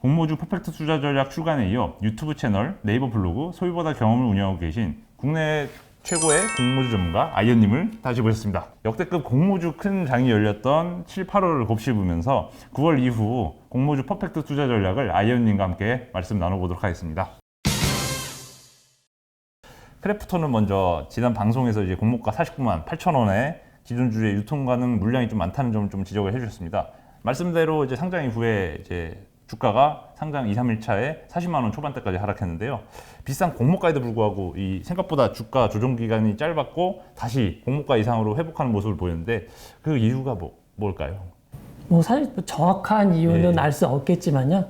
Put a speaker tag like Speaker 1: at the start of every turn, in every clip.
Speaker 1: 공모주 퍼펙트 투자 전략 출간에 이어 유튜브 채널, 네이버 블로그, 소유보다 경험을 운영하고 계신 국내 최고의 공모주 전문가 아이언님을 다시 모셨습니다. 역대급 공모주 큰 장이 열렸던 7, 8월을 곱씹으면서 9월 이후 공모주 퍼펙트 투자 전략을 아이언님과 함께 말씀 나눠보도록 하겠습니다. 크래프톤은 먼저 지난 방송에서 이제 공모가 49만 8천 원에 기존 주에 유통 가능 물량이 좀 많다는 점을 좀 지적을 해주셨습니다. 말씀대로 이제 상장 이후에 이제 주가가 상장 2, 3일 차에 40만 원 초반대까지 하락했는데요. 비싼 공모가에도 불구하고 이 생각보다 주가 조정 기간이 짧았고 다시 공모가 이상으로 회복하는 모습을 보였는데 그 이유가 뭘까요?
Speaker 2: 뭐 사실 정확한 이유는
Speaker 1: 네.
Speaker 2: 알 수 없겠지만요.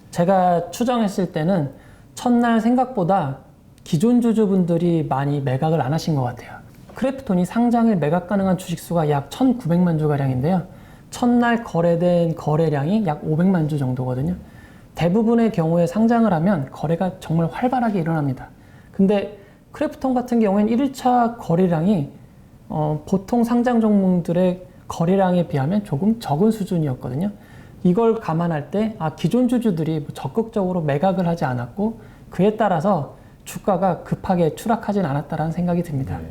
Speaker 2: 제가 추정했을 때는 첫날 생각보다 기존 주주분들이 많이 매각을 안 하신 것 같아요. 크래프톤이 상장일 매각 가능한 주식수가 약 1,900만 주 가량인데요. 첫날 거래된 거래량이 약 500만 주 정도거든요. 대부분의 경우에 상장을 하면 거래가 정말 활발하게 일어납니다. 근데 크래프톤 같은 경우에는 1차 거래량이 보통 상장 종목들의 거래량에 비하면 조금 적은 수준이었거든요. 이걸 감안할 때 기존 주주들이 적극적으로 매각을 하지 않았고 그에 따라서 주가가 급하게 추락하진 않았다라는 생각이 듭니다.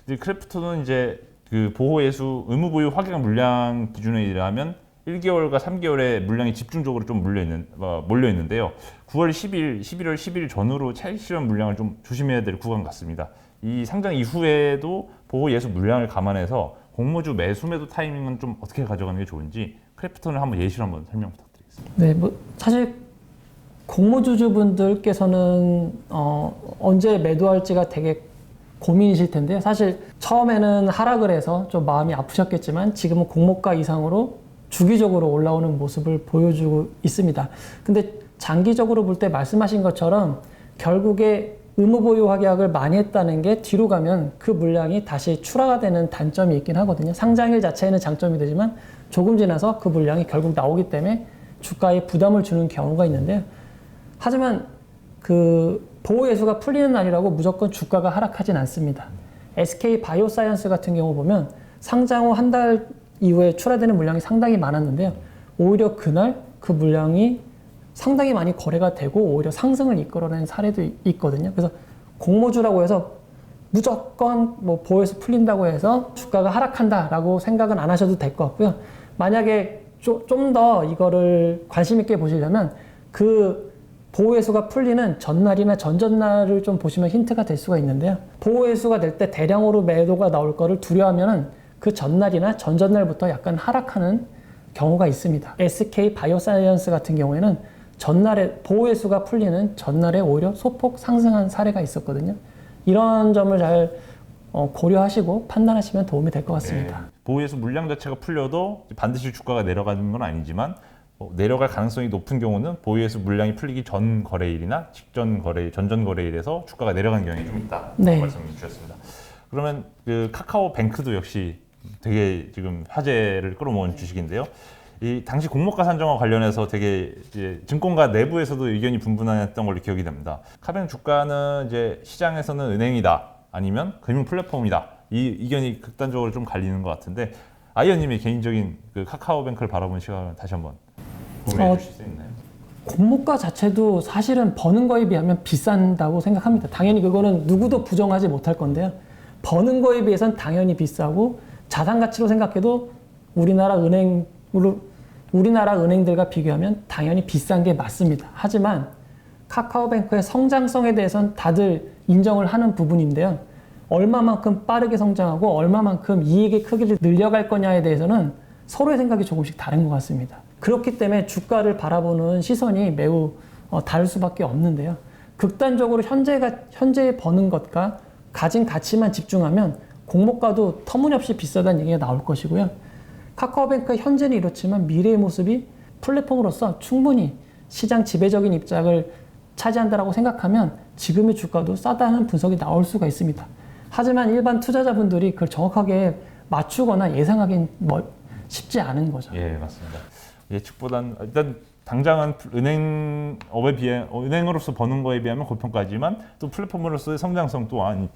Speaker 1: 네. 크래프톤은 이제 그 보호예수 의무 보유 확약 물량 기준에 의하면 1개월과 3개월의 물량이 집중적으로 좀 몰려 있는데요. 9월 10일, 11월 10일 전후로 차익 실현 물량을 좀 조심해야 될 구간 같습니다. 이 상장 이후에도 보호예수 물량을 감안해서 공모주 매수 타이밍은 좀 어떻게 가져가는 게 좋은지 크래프톤을 한번 예시로 한번 설명 부탁드리겠습니다.
Speaker 2: 네, 사실 공모주주분들께서는 언제 매도할지가 되게 고민이실 텐데요. 사실 처음에는 하락을 해서 좀 마음이 아프셨겠지만 지금은 공모가 이상으로 주기적으로 올라오는 모습을 보여주고 있습니다. 근데 장기적으로 볼 때 말씀하신 것처럼 결국에 의무보유 확약을 많이 했다는 게 뒤로 가면 그 물량이 다시 출하가 되는 단점이 있긴 하거든요. 상장일 자체에는 장점이 되지만 조금 지나서 그 물량이 결국 나오기 때문에 주가에 부담을 주는 경우가 있는데요. 하지만 그 보호예수가 풀리는 날이라고 무조건 주가가 하락하진 않습니다. SK 바이오사이언스 같은 경우 보면 상장 후 한 달 이후에 출하되는 물량이 상당히 많았는데요. 오히려 그날 그 물량이 상당히 많이 거래가 되고 오히려 상승을 이끌어낸 사례도 있거든요. 그래서 공모주라고 해서 무조건 보호예수 풀린다고 해서 주가가 하락한다라고 생각은 안 하셔도 될 것 같고요. 만약에 좀 더 이거를 관심 있게 보시려면 그 보호예수가 풀리는 전날이나 전전날을 좀 보시면 힌트가 될 수가 있는데요. 보호예수가 될 때 대량으로 매도가 나올 거를 두려워하면 그 전날이나 전전날부터 약간 하락하는 경우가 있습니다. SK 바이오사이언스 같은 경우에는 전날에 보호예수가 풀리는 전날에 오히려 소폭 상승한 사례가 있었거든요. 이런 점을 잘 고려하시고 판단하시면 도움이 될 것 같습니다.
Speaker 1: 네. 보호예수 물량 자체가 풀려도 반드시 주가가 내려가는 건 아니지만 내려갈 가능성이 높은 경우는 보호예수 물량이 풀리기 전 거래일이나 직전 거래일, 전전 거래일에서 주가가 내려가는 경향이 좀 있다.
Speaker 2: 네.
Speaker 1: 말씀 주셨습니다. 그러면 그 카카오뱅크도 역시 되게 지금 화제를 끌어모은 주식인데요. 이 당시 공모가 산정과 관련해서 되게 이제 증권가 내부에서도 의견이 분분했던 걸로 기억이 됩니다. 카뱅 주가는 이제 시장에서는 은행이다 아니면 금융 플랫폼이다 이 의견이 극단적으로 좀 갈리는 것 같은데 아이언님의 개인적인 그 카카오뱅크를 바라보는 시각을 다시 한번 공유해 주실 수 있나요?
Speaker 2: 공모가 자체도 사실은 버는 거에 비하면 비싼다고 생각합니다. 당연히 그거는 누구도 부정하지 못할 건데요. 버는 거에 비해서는 당연히 비싸고 자산 가치로 생각해도 우리나라 은행들과 비교하면 당연히 비싼 게 맞습니다. 하지만 카카오뱅크의 성장성에 대해서는 다들 인정을 하는 부분인데요. 얼마만큼 빠르게 성장하고 얼마만큼 이익의 크기를 늘려갈 거냐에 대해서는 서로의 생각이 조금씩 다른 것 같습니다. 그렇기 때문에 주가를 바라보는 시선이 매우 다를 수밖에 없는데요. 극단적으로 현재 버는 것과 가진 가치만 집중하면 공모가도 터무니없이 비싸다는 얘기가 나올 것이고요. 카카오뱅크의 현재는 이렇지만 미래의 모습이 플랫폼으로서 충분히 시장 지배적인 입장을 차지한다고 생각하면 지금의 주가도 싸다는 분석이 나올 수가 있습니다. 하지만 일반 투자자분들이 그걸 정확하게 맞추거나 예상하기는 쉽지 않은 거죠.
Speaker 1: 예, 맞습니다. 예측보단 일단 당장은 은행으로서 버는 거에 비하면 고평가지만 또 플랫폼으로서의 성장성 또한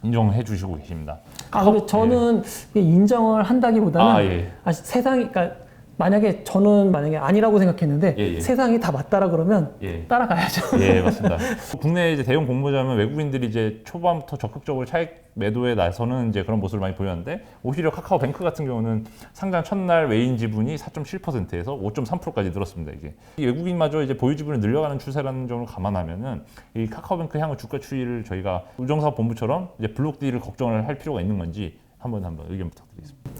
Speaker 1: 인정해 주시고 계십니다.
Speaker 2: 근데 저는 인정을 한다기보다는
Speaker 1: 예.
Speaker 2: 그러니까 만약에 저는 아니라고 생각했는데
Speaker 1: 예, 예.
Speaker 2: 세상이 다 맞다라 그러면
Speaker 1: 예.
Speaker 2: 따라가야죠.
Speaker 1: 예, 맞습니다. 국내 이제 대형 공모자면 외국인들이 이제 초반부터 적극적으로 차익 매도에 나서는 이제 그런 모습을 많이 보였는데 오히려 카카오뱅크 같은 경우는 상장 첫날 외인 지분이 4.7%에서 5.3%까지 늘었습니다. 이게 이 외국인마저 이제 보유 지분을 늘려가는 추세라는 점을 감안하면은 이 카카오뱅크 향후 주가 추이를 저희가 우정사업본부처럼 이제 블록 딜을 걱정을 할 필요가 있는 건지 한번 의견 부탁드리겠습니다.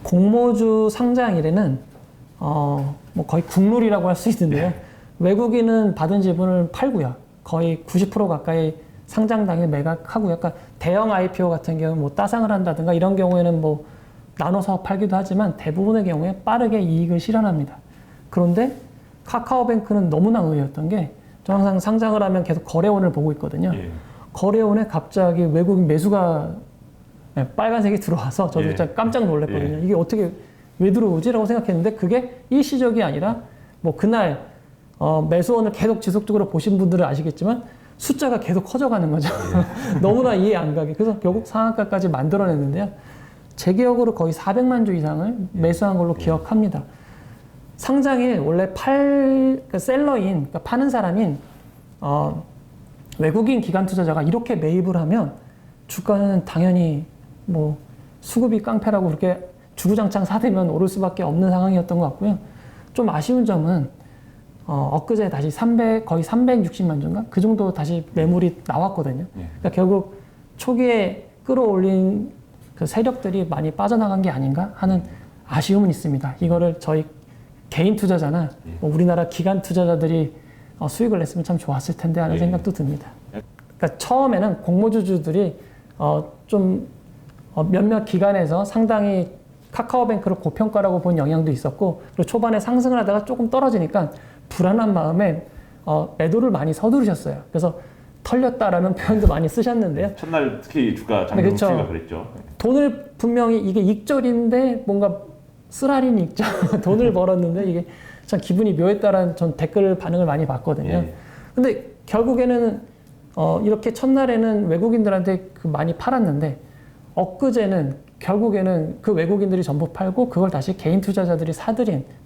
Speaker 2: 공모주 상장일에는 뭐 거의 국룰이라고 할 수 있는데요. 외국인은 받은 지분을 팔고요. 거의 90% 가까이 상장 당일 매각하고요. 약간 대형 IPO 같은 경우는 뭐 따상을 한다든가 이런 경우에는 뭐 나눠서 팔기도 하지만 대부분의 경우에 빠르게 이익을 실현합니다. 그런데 카카오뱅크는 너무나 의외였던 게 저 항상 상장을 하면 계속 거래원을 보고 있거든요.
Speaker 1: 예.
Speaker 2: 거래원에 갑자기 외국인 매수가 빨간색이 들어와서 저도
Speaker 1: 예.
Speaker 2: 진짜 깜짝 놀랐거든요.
Speaker 1: 예.
Speaker 2: 이게 어떻게 왜 들어오지라고 생각했는데 그게 일시적이 아니라 뭐 그날 매수원을 계속 지속적으로 보신 분들은 아시겠지만 숫자가 계속 커져가는 거죠. 너무나 이해 안 가게. 그래서 결국 상한가까지 만들어냈는데요. 제 기억으로 거의 400만 주 이상을 매수한 걸로 기억합니다. 상장일 원래 그러니까 셀러인, 그러니까 파는 사람인 외국인 기관 투자자가 이렇게 매입을 하면 주가는 당연히 뭐 수급이 깡패라고 그렇게 주구장창 사들면 오를 수밖에 없는 상황이었던 것 같고요. 좀 아쉬운 점은 엊그제 다시 거의 360만 주인가? 그 정도 다시 매물이 나왔거든요. 그러니까 결국 초기에 끌어올린 그 세력들이 많이 빠져나간 게 아닌가 하는 아쉬움은 있습니다. 이거를 저희 개인 투자자나 뭐 우리나라 기관 투자자들이 수익을 냈으면 참 좋았을 텐데 하는 생각도 듭니다. 그러니까 처음에는 공모주주들이 좀 몇몇 기관에서 상당히 카카오뱅크를 고평가라고 본 영향도 있었고 그리고 초반에 상승을 하다가 조금 떨어지니까 불안한 마음에 매도를 많이 서두르셨어요. 그래서 털렸다라는 표현도 많이 쓰셨는데요.
Speaker 1: 첫날 특히 주가 장중 추이가 그랬죠.
Speaker 2: 돈을 분명히 이게 익절인데 뭔가 쓰라린 익절 돈을 벌었는데 이게 참 기분이 묘했다라는 전 댓글 반응을 많이 봤거든요. 근데 결국에는 이렇게 첫날에는 외국인들한테 많이 팔았는데 엊그제는 결국에는 그 외국인들이 전부 팔고 그걸 다시 개인 투자자들이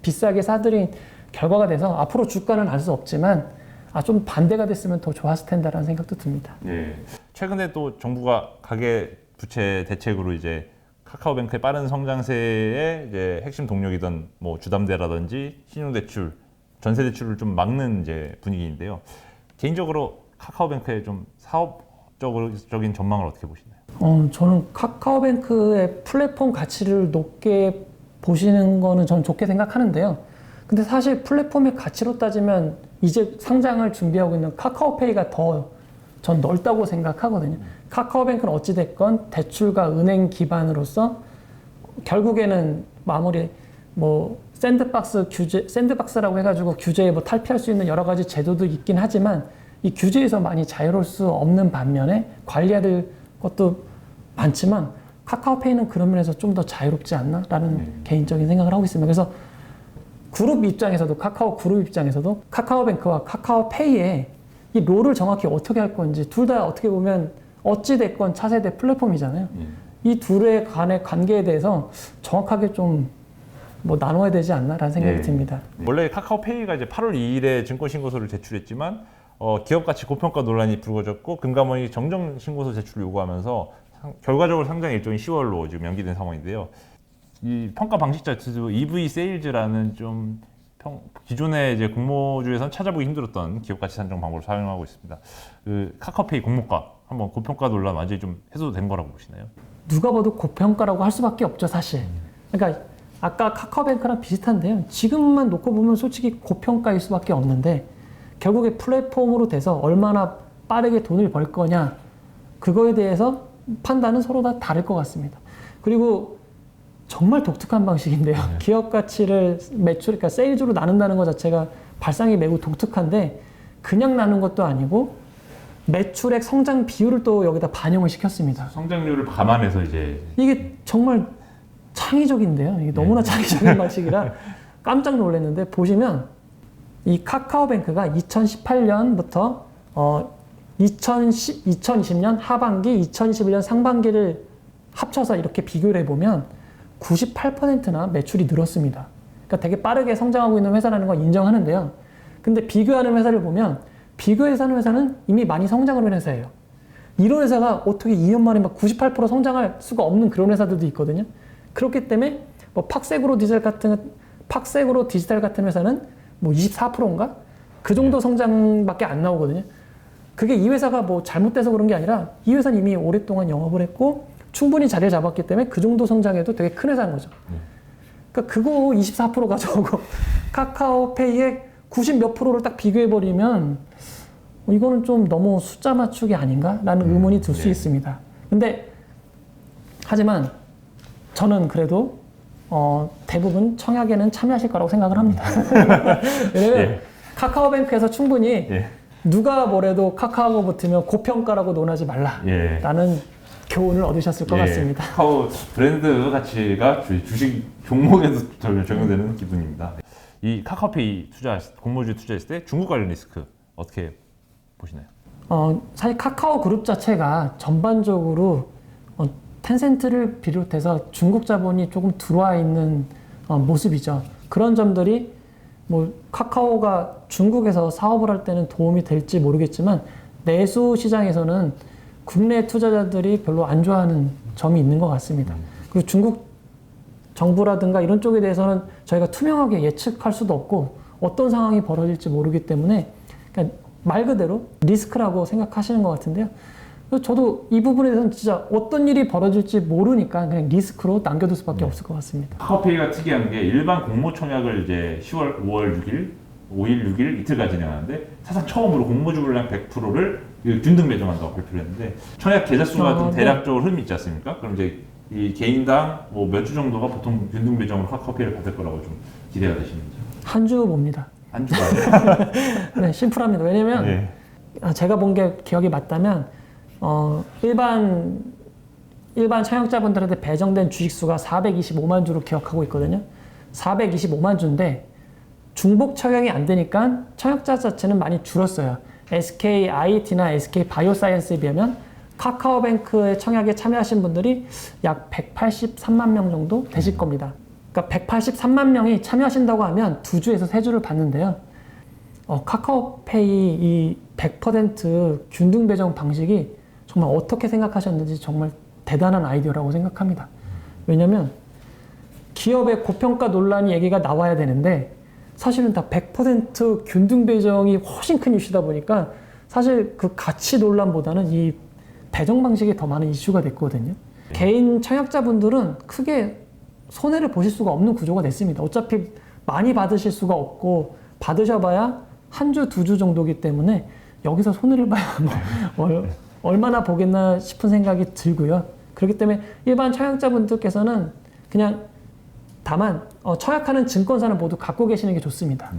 Speaker 2: 비싸게 사들인 결과가 돼서 앞으로 주가는 알 수 없지만 좀 반대가 됐으면 더 좋았을 텐데라는 생각도 듭니다.
Speaker 1: 예. 최근에 또 정부가 가계 부채 대책으로 이제 카카오뱅크의 빠른 성장세의 이제 핵심 동력이던 뭐 주담대라든지 신용대출, 전세대출을 좀 막는 이제 분위기인데요. 개인적으로 카카오뱅크의 좀 사업적인 전망을 어떻게 보시나요?
Speaker 2: 저는 카카오뱅크의 플랫폼 가치를 높게 보시는 거는 저는 좋게 생각하는데요. 근데 사실 플랫폼의 가치로 따지면 이제 상장을 준비하고 있는 카카오페이가 더 전 넓다고 생각하거든요. 카카오뱅크는 어찌됐건 대출과 은행 기반으로서 결국에는 뭐 샌드박스라고 해가지고 규제에 뭐 탈피할 수 있는 여러 가지 제도도 있긴 하지만 이 규제에서 많이 자유로울 수 없는 반면에 관리해야 될 것도 많지만 카카오페이는 그런 면에서 좀 더 자유롭지 않나라는 개인적인 생각을 하고 있습니다. 그래서 카카오 그룹 입장에서도 카카오뱅크와 카카오페이의 이 롤을 정확히 어떻게 할 건지 둘 다 어떻게 보면 어찌됐건 차세대 플랫폼이잖아요. 이 둘의 간의 관계에 대해서 정확하게 좀 뭐 나눠야 되지 않나라는 생각이 듭니다.
Speaker 1: 원래 카카오페이가 이제 8월 2일에 증권 신고서를 제출했지만 기업 가치 고평가 논란이 불거졌고 금감원이 정정 신고서 제출을 요구하면서 결과적으로 상장 일정이 10월로 지금 연기된 상황인데요. 이 평가 방식 자체도 EV 세일즈라는 좀 기존의 이제 공모주에서는 찾아보기 힘들었던 기업 가치 산정 방법을 사용하고 있습니다. 그 카카오페이 공모가 한번 고평가 논란 완전히 좀 해소된 거라고 보시나요?
Speaker 2: 누가 봐도 고평가라고 할 수밖에 없죠, 사실. 그러니까 아까 카카오뱅크랑 비슷한데요. 지금만 놓고 보면 솔직히 고평가일 수밖에 없는데 결국에 플랫폼으로 돼서 얼마나 빠르게 돈을 벌 거냐 그거에 대해서 판단은 서로 다 다를 것 같습니다. 그리고 정말 독특한 방식인데요. 기업 가치를 그러니까 세일즈로 나눈다는 것 자체가 발상이 매우 독특한데 그냥 나눈 것도 아니고 매출액 성장 비율을 또 여기다 반영을 시켰습니다.
Speaker 1: 성장률을 감안해서
Speaker 2: 이게 정말 창의적인데요. 이게 너무나 창의적인 방식이라 깜짝 놀랐는데 보시면 이 카카오뱅크가 2018년부터 2020년 하반기, 2021년 상반기를 합쳐서 이렇게 비교를 해보면 98%나 매출이 늘었습니다. 그러니까 되게 빠르게 성장하고 있는 회사라는 건 인정하는데요. 근데 비교하는 회사를 보면 비교해서는 회사는 이미 많이 성장을 한 회사예요. 이런 회사가 어떻게 2년 만에 막 98% 성장할 수가 없는 그런 회사들도 있거든요. 그렇기 때문에 뭐 팍세그로 디지털 같은 회사는 뭐 24%인가? 그 정도 성장밖에 안 나오거든요. 그게 이 회사가 뭐 잘못돼서 그런 게 아니라 이 회사는 이미 오랫동안 영업을 했고 충분히 자리를 잡았기 때문에 그 정도 성장해도 되게 큰 회사인 거죠. 그러니까 그거 24% 가져오고 카카오페이의 90 몇 프로를 딱 비교해버리면 이거는 좀 너무 숫자 맞추기 아닌가라는 의문이 들 수 있습니다. 근데 하지만 저는 그래도 대부분 청약에는 참여하실 거라고 생각을 합니다. 왜냐면
Speaker 1: 예.
Speaker 2: 카카오뱅크에서 충분히
Speaker 1: 예.
Speaker 2: 누가 뭐래도 카카오가 붙으면 고평가라고 논하지 말라라는
Speaker 1: 예.
Speaker 2: 교훈을 얻으셨을 것 같습니다.
Speaker 1: 카카오 브랜드 가치가 주식 종목에도 적용되는 기분입니다. 이 카카오페이 공모주에 투자했을 때 중국 관련 리스크 어떻게 보시나요?
Speaker 2: 사실 카카오 그룹 자체가 전반적으로 텐센트를 비롯해서 중국 자본이 조금 들어와 있는 모습이죠. 그런 점들이 뭐 카카오가 중국에서 사업을 할 때는 도움이 될지 모르겠지만 내수 시장에서는 국내 투자자들이 별로 안 좋아하는 점이 있는 것 같습니다. 그리고 중국 정부라든가 이런 쪽에 대해서는 저희가 투명하게 예측할 수도 없고 어떤 상황이 벌어질지 모르기 때문에 그냥 말 그대로 리스크라고 생각하시는 것 같은데요. 그래서 저도 이 부분에 대해서는 진짜 어떤 일이 벌어질지 모르니까 그냥 리스크로 남겨둘 수밖에 없을 것 같습니다.
Speaker 1: 카카오페이가 특이한 게 일반 공모 청약을 이제 10월 5월 6일, 5일, 6일 이틀간 진행하는데 사상 처음으로 공모주 분량 100%를 균등 배정한다고 발표를 했는데 청약 계좌 수가 좀 대략적으로 흐름이 있지 않습니까? 그럼 이제 이 개인당 뭐 몇 주 정도가 보통 균등 배정으로 카카오페이를 받을 거라고 좀 기대가 되시는지?
Speaker 2: 한 주 봅니다.
Speaker 1: 한 주가
Speaker 2: 네, 심플합니다. 왜냐면
Speaker 1: 네.
Speaker 2: 제가 본 게 기억이 맞다면 일반 청약자분들한테 배정된 주식수가 425만 주로 기억하고 있거든요. 425만 주인데 중복 청약이 안 되니까 청약자 자체는 많이 줄었어요. SK IT나 SK 바이오사이언스에 비하면 카카오뱅크의 청약에 참여하신 분들이 약 183만 명 정도 되실 겁니다. 그러니까 183만 명이 참여하신다고 하면 2주에서 3주를 받는데요. 카카오페이 이 100% 균등 배정 방식이 정말 어떻게 생각하셨는지 정말 대단한 아이디어라고 생각합니다. 왜냐하면 기업의 고평가 논란이 얘기가 나와야 되는데 사실은 다 100% 균등 배정이 훨씬 큰 이슈다 보니까 사실 그 가치 논란보다는 이 배정 방식이 더 많은 이슈가 됐거든요. 개인 청약자분들은 크게 손해를 보실 수가 없는 구조가 됐습니다. 어차피 많이 받으실 수가 없고 받으셔봐야 한 주, 2주 정도이기 때문에 여기서 손해를 봐야 뭐 얼마나 보겠나 싶은 생각이 들고요. 그렇기 때문에 일반 청약자분들께서는 그냥 다만 청약하는 증권사는 모두 갖고 계시는 게 좋습니다.